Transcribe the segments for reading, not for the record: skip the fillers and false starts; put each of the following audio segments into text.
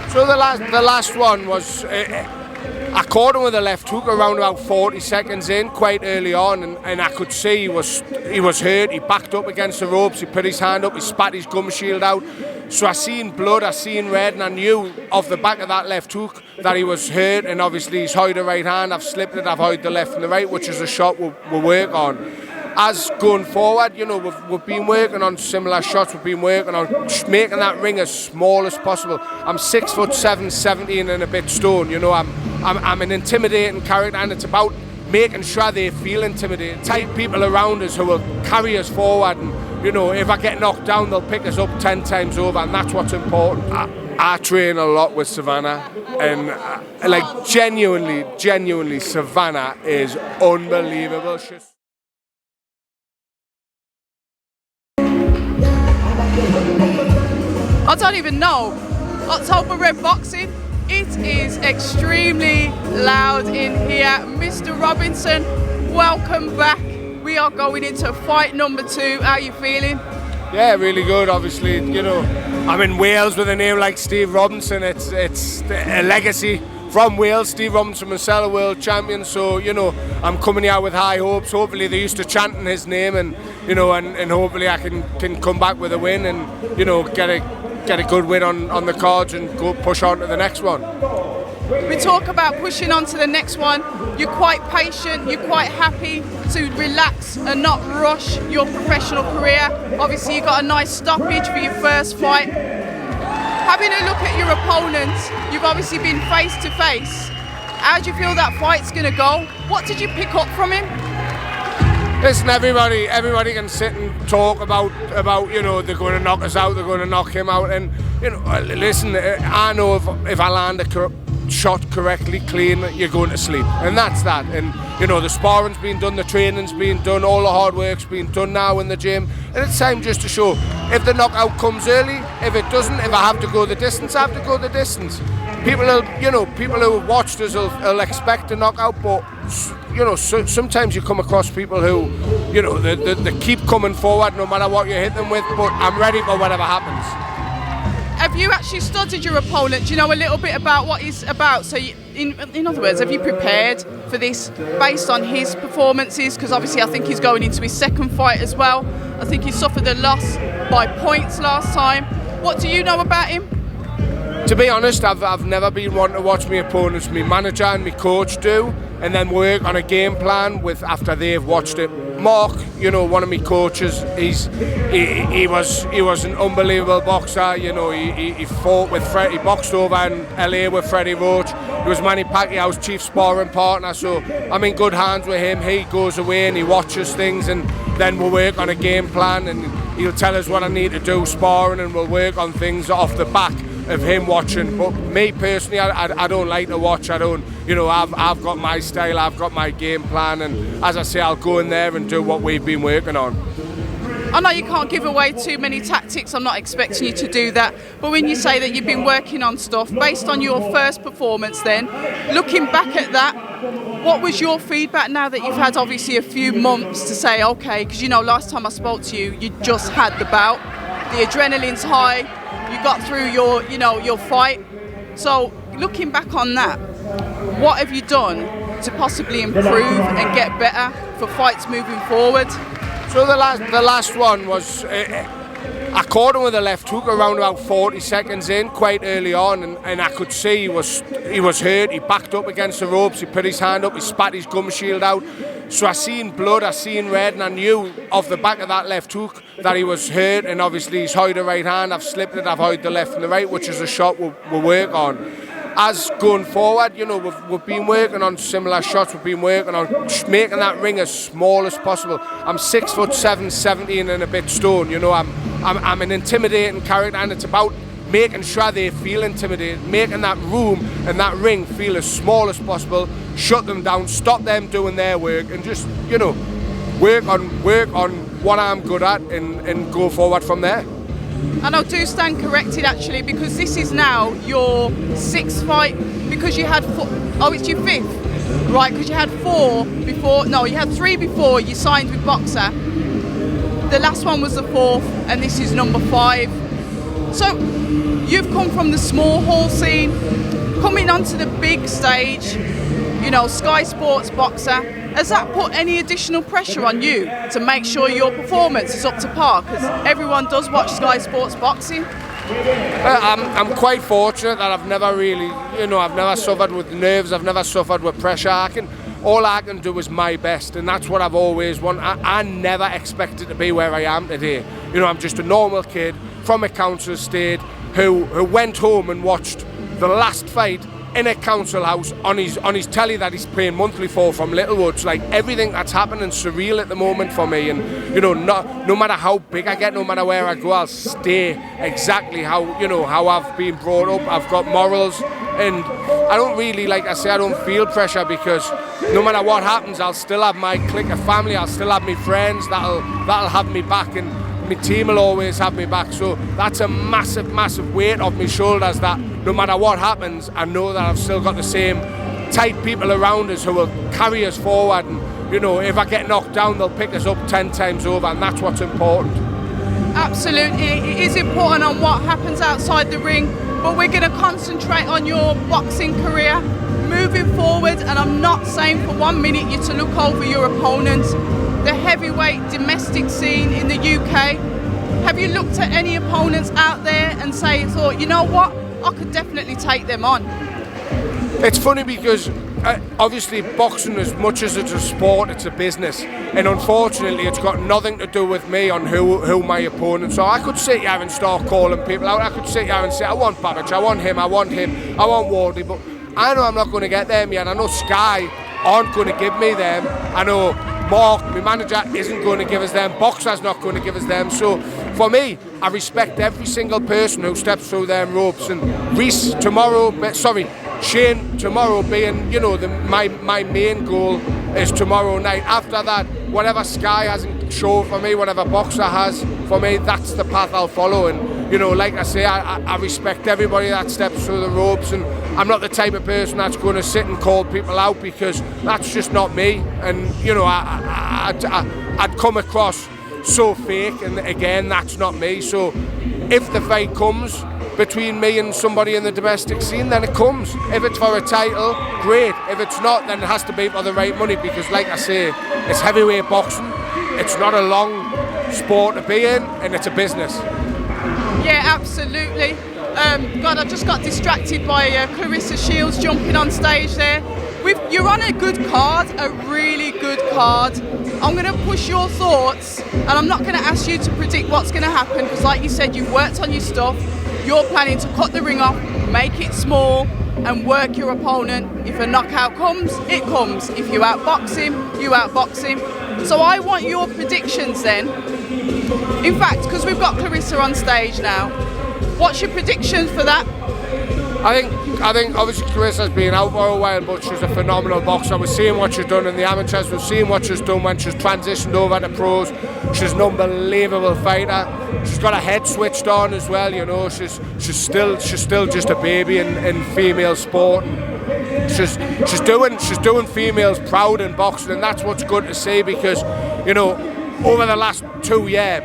So the last one was I caught him with a left hook around about 40 seconds in, quite early on, and I could see he was hurt. He backed up against the ropes, he put his hand up, he spat his gum shield out. So I seen blood, I seen red, and I knew off the back of that left hook that he was hurt. And obviously he's hied the right hand, I've slipped it, I've hied the left and the right, which is a shot we'll work on. As going forward, you know, we've been working on similar shots. We've been working on making that ring as small as possible. I'm 6'7", 17 and a bit stone. You know, I'm an intimidating character, and it's about making sure they feel intimidated. Tight people around us who will carry us forward, and you know, if I get knocked down, they'll pick us up 10 times over, and that's what's important. I train a lot with Savannah, and like genuinely, Savannah is unbelievable. I don't even know. October Red Boxing, it is extremely loud in here. Mr. Robinson, welcome back. We are going into fight number 2. How are you feeling? Yeah, really good. Obviously, you know, I'm in Wales with a name like Steve Robinson. It's a legacy from Wales. Steve Robinson Marcella world champion, so you know, I'm coming here with high hopes. Hopefully they're used to chanting his name, and you know, and hopefully I can come back with a win, and you know, get a good win on the cards and go push on to the next one. We talk about pushing on to the next one. You're quite patient, you're quite happy to relax and not rush your professional career. Obviously you got a nice stoppage for your first fight. Having a look at your opponents, you've obviously been face to face. How do you feel that fight's going to go? What did you pick up from him? Listen, everybody can sit and talk about you know, they're going to knock us out, they're going to knock him out, and you know, listen, I know if I land a shot correctly, clean, you're going to sleep, and that's that. And you know, the sparring's been done, the training's been done, all the hard work's been done now in the gym, and it's time just to show. If the knockout comes early, if it doesn't, if I have to go the distance, I have to go the distance. People who have watched us will expect a knockout, but you know, sometimes you come across people who, you know, they keep coming forward no matter what you hit them with, but I'm ready for whatever happens. Have you actually studied your opponent? Do you know a little bit about what he's about? So, in other words, have you prepared for this based on his performances? Because obviously I think he's going into his second fight as well. I think he suffered a loss by points last time. What do you know about him? To be honest, I've never been one to watch my opponents. My manager and my coach do, and then work on a game plan with after they've watched it. Mark, you know, one of my coaches, he was an unbelievable boxer. You know, he fought with Freddie, he boxed over in LA with Freddie Roach. He was Manny Pacquiao's chief sparring partner, so I'm in good hands with him. He goes away and he watches things, and then we'll work on a game plan, and he'll tell us what I need to do sparring, and we'll work on things off the back of him watching. But me personally, I don't like to watch. I don't, you know, I've got my style, I've got my game plan, and as I say, I'll go in there and do what we've been working on. I know you can't give away too many tactics, I'm not expecting you to do that, but when you say that you've been working on stuff based on your first performance, then looking back at that, what was your feedback now that you've had obviously a few months to say, okay, because you know, last time I spoke to you, you just had the bout, the adrenaline's high, you got through your fight. So looking back on that, what have you done to possibly improve and get better for fights moving forward? So the last one was I caught him with a left hook around about 40 seconds in, quite early on, and I could see he was hurt. He backed up against the ropes, he put his hand up, he spat his gum shield out. So I seen blood, I seen red, and I knew off the back of that left hook that he was hurt, and obviously he's hied the right hand, I've slipped it, I've hied the left and the right, which is a shot we'll work on. As going forward, you know, we've been working on similar shots, we've been working on making that ring as small as possible. I'm 6'7", 17 and a bit stone, you know, I'm an intimidating character, and it's about making sure they feel intimidated, making that room and that ring feel as small as possible, shut them down, stop them doing their work, and just, you know, work on what I'm good at and go forward from there. And I do stand corrected actually, because this is now your 6th fight, because you had it's your 5th, right? Because you had 4 before, no, you had 3 before you signed with Boxxer. The last one was the 4th, and this is number 5. So You've come from the small hall scene, coming onto the big stage, you know, Sky Sports boxer. Has that put any additional pressure on you to make sure your performance is up to par? Because everyone does watch Sky Sports boxing. I'm quite fortunate that I've never really, I've never suffered with nerves, I've never suffered with pressure. All I can do is my best, and that's what I've always wanted. I never expected to be where I am today. I'm just a normal kid from a council estate who went home and watched the last fight in a council house on his telly that he's paying monthly for from Littlewood. It's like everything that's happening surreal at the moment for me, and no matter how big I get, no matter where I go, I'll stay exactly how I've been brought up. I've got morals, and I don't really, like I say, I don't feel pressure, because no matter what happens, I'll still have my clique of family, I'll still have my friends that'll have me back, and my team will always have me back. So that's a massive weight off my shoulders, that no matter what happens, I know that I've still got the same tight people around us who will carry us forward, and if I get knocked down, they'll pick us up 10 times over, and that's what's important. Absolutely, it is important on what happens outside the ring, but we're going to concentrate on your boxing career moving forward. And I'm not saying for 1 minute you're to look over your opponents. The heavyweight domestic scene in the UK, have you looked at any opponents out there and thought, you know what, I could definitely take them on? It's funny because obviously boxing, as much as it's a sport, it's a business, and unfortunately it's got nothing to do with me on who my opponents are. I could sit here and start calling people out. I could sit here and say, I want Babbage, I want him, I want Wardley, but I know I'm not going to get them yet. I know Sky aren't going to give me them. I know Mark, my manager, isn't going to give us them. Boxer's not going to give us them. So for me, I respect every single person who steps through them ropes. And Shane tomorrow being, my main goal is tomorrow night. After that, whatever Sky hasn't shown for me, whatever Boxer has for me, that's the path I'll follow. And like I say, I respect everybody that steps through the ropes, and I'm not the type of person that's going to sit and call people out, because that's just not me. And I'd come across so fake, and again, that's not me. So if the fight comes between me and somebody in the domestic scene, then it comes. If it's for a title, great. If it's not, then it has to be for the right money, because like I say, it's heavyweight boxing. It's not a long sport to be in, and it's a business. Yeah, absolutely. God, I just got distracted by Claressa Shields jumping on stage there. You're on a good card, a really good card. I'm going to push your thoughts, and I'm not going to ask you to predict what's going to happen, because like you said, you've worked on your stuff. You're planning to cut the ring off, make it small, and work your opponent. If a knockout comes, it comes. If you outbox him, you outbox him. So I want your predictions then. In fact, because we've got Claressa on stage now, what's your predictions for that? I think obviously Claressa's been out for a while, but she's a phenomenal boxer. We're seeing what she's done in the amateurs. We're seeing what she's done when she's transitioned over to pros. She's an unbelievable fighter. She's got her head switched on as well. She's still just a baby in female sport. She's doing females proud in boxing, and that's what's good to see, because over the last 2 years,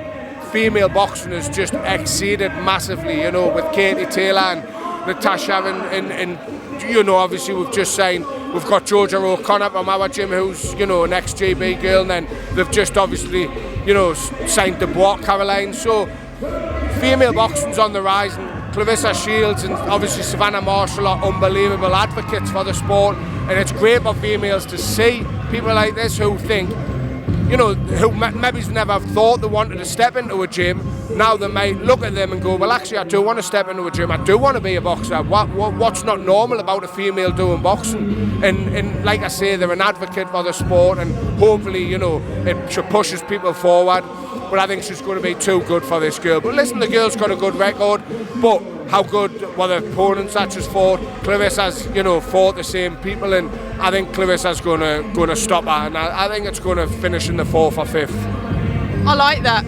female boxing has just exceeded massively. With Katie Taylor and Natasha, and obviously we've just signed. We've got Georgia O'Connor from our gym, who's an ex-GB girl, and then they've just obviously signed Dubois Caroline. So female boxing's on the rise, and Claressa Shields and obviously Savannah Marshall are unbelievable advocates for the sport, and it's great for females to see people like this who think, who maybe never thought they wanted to step into a gym. Now they might look at them and go, well, actually, I do want to step into a gym. I do want to be a boxer. What's not normal about a female doing boxing? And like I say, they're an advocate for the sport, and hopefully, she pushes people forward. But I think she's going to be too good for this girl. But listen, the girl's got a good record, but how good were the opponents that she's fought? Claressa's, fought the same people, and I think Claressa's going to stop her, and I think it's going to finish in the 4th or 5th. I like that.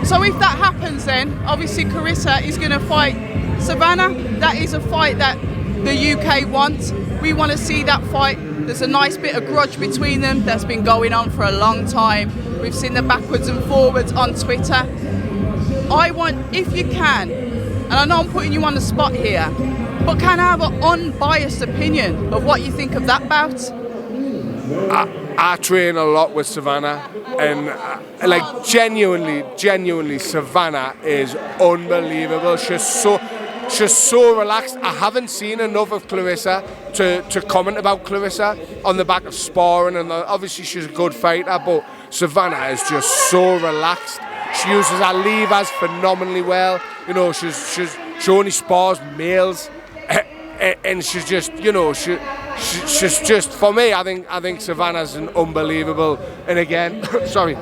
So if that happens, then obviously Claressa is going to fight Savannah. That is a fight that the UK wants. We want to see that fight. There's a nice bit of grudge between them that's been going on for a long time. We've seen the backwards and forwards on Twitter. I want, if you can, and I know I'm putting you on the spot here, but can I have an unbiased opinion of what you think of that bout? I train a lot with Savannah, and like genuinely, Savannah is unbelievable. She's so relaxed. I haven't seen enough of Claressa to comment about Claressa on the back of sparring, and obviously she's a good fighter, but Savannah is just so relaxed. She uses her levers phenomenally well. You know, she only spars males, and she's just, you know, she's just, for me, I think Savannah's an unbelievable, and again, sorry,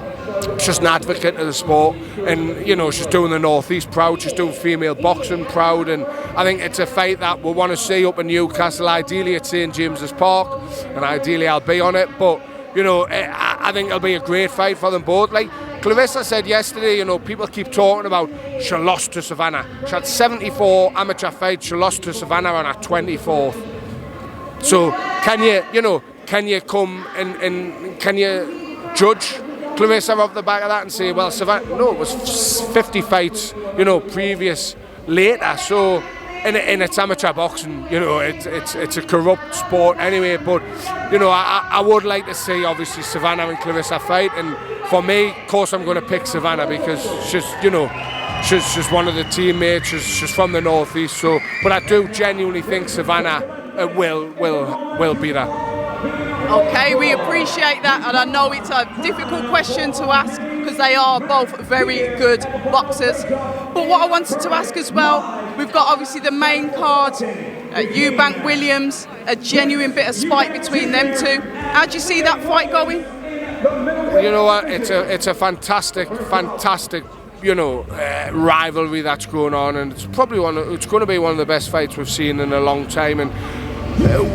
she's an advocate of the sport, and you know, she's doing the Northeast proud, she's doing female boxing proud, and I think it's a fight that we want to see up in Newcastle, ideally at St James's Park, and ideally I'll be on it, but you know, I think it'll be a great fight for them both. Like Claressa said yesterday, you know, people keep talking about she lost to Savannah. She had 74 amateur fights, she lost to Savannah on her 24th. So can you come and can you judge Claressa off the back of that and say, well, Savannah, no, it was 50 fights, you know, previous later. So in it's amateur boxing, you know, it's a corrupt sport anyway. But you know, I would like to see obviously Savannah and Claressa fight, and for me, of course, I'm going to pick Savannah because she's, you know, she's one of the teammates. She's from the Northeast. So, but I do genuinely think Savannah will beat her. Okay, we appreciate that, and I know it's a difficult question to ask because they are both very good boxers. But what I wanted to ask as well, we've got obviously the main card, Eubank Williams, a genuine bit of spite between them two. How do you see that fight going? You know what? It's a fantastic, you know, rivalry that's going on, and it's probably it's going to be one of the best fights we've seen in a long time. And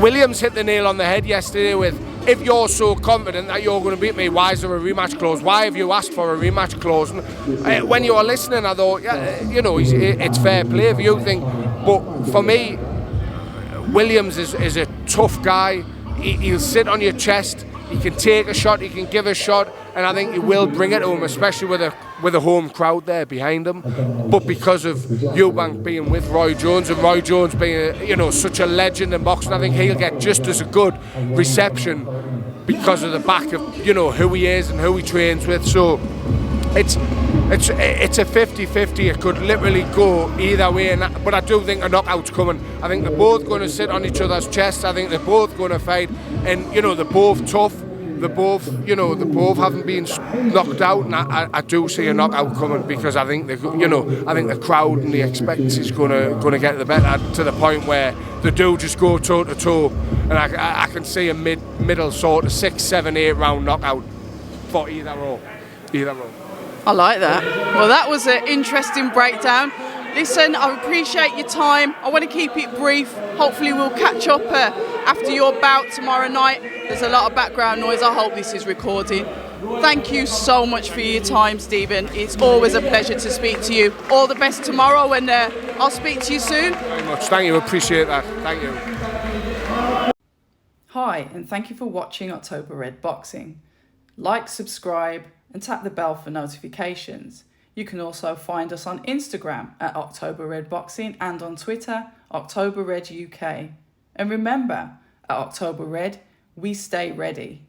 Williams hit the nail on the head yesterday with, if you're so confident that you're going to beat me, why is there a rematch clause? Why have you asked for a rematch clause? And when you were listening, I thought, yeah, you know, it's fair play if you think. But for me, Williams is a tough guy. He'll sit on your chest. He can take a shot, he can give a shot, and I think he will bring it to him, especially with a home crowd there behind him. But because of Eubank being with Roy Jones, and Roy Jones being, you know, such a legend in boxing, I think he'll get just as a good reception because of the back of, you know, who he is and who he trains with. So it's a 50-50. It could literally go either way, but I do think a knockout's coming. I think they're both going to sit on each other's chests. I think they're both going to fight, and you know, they're both tough. They both haven't been knocked out, and I do see a knockout coming because I think the crowd and the expectancy is going to get the better to the point where they do just go toe to toe, and I can see a middle sort of 6, 7, 8 round knockout for either or. I like that. Well, that was an interesting breakdown. Listen, I appreciate your time. I want to keep it brief. Hopefully we'll catch up after your bout tomorrow night. There's a lot of background noise. I hope this is recording. Thank you so much for your time, Stephen. It's always a pleasure to speak to you. All the best tomorrow, and I'll speak to you soon. Very much. Thank you. Appreciate that. Thank you. Hi, and thank you for watching October Red Boxing. Like, subscribe, and tap the bell for notifications. You can also find us on Instagram at October Red Boxing and on Twitter, October Red UK. And remember, at October Red, we stay ready.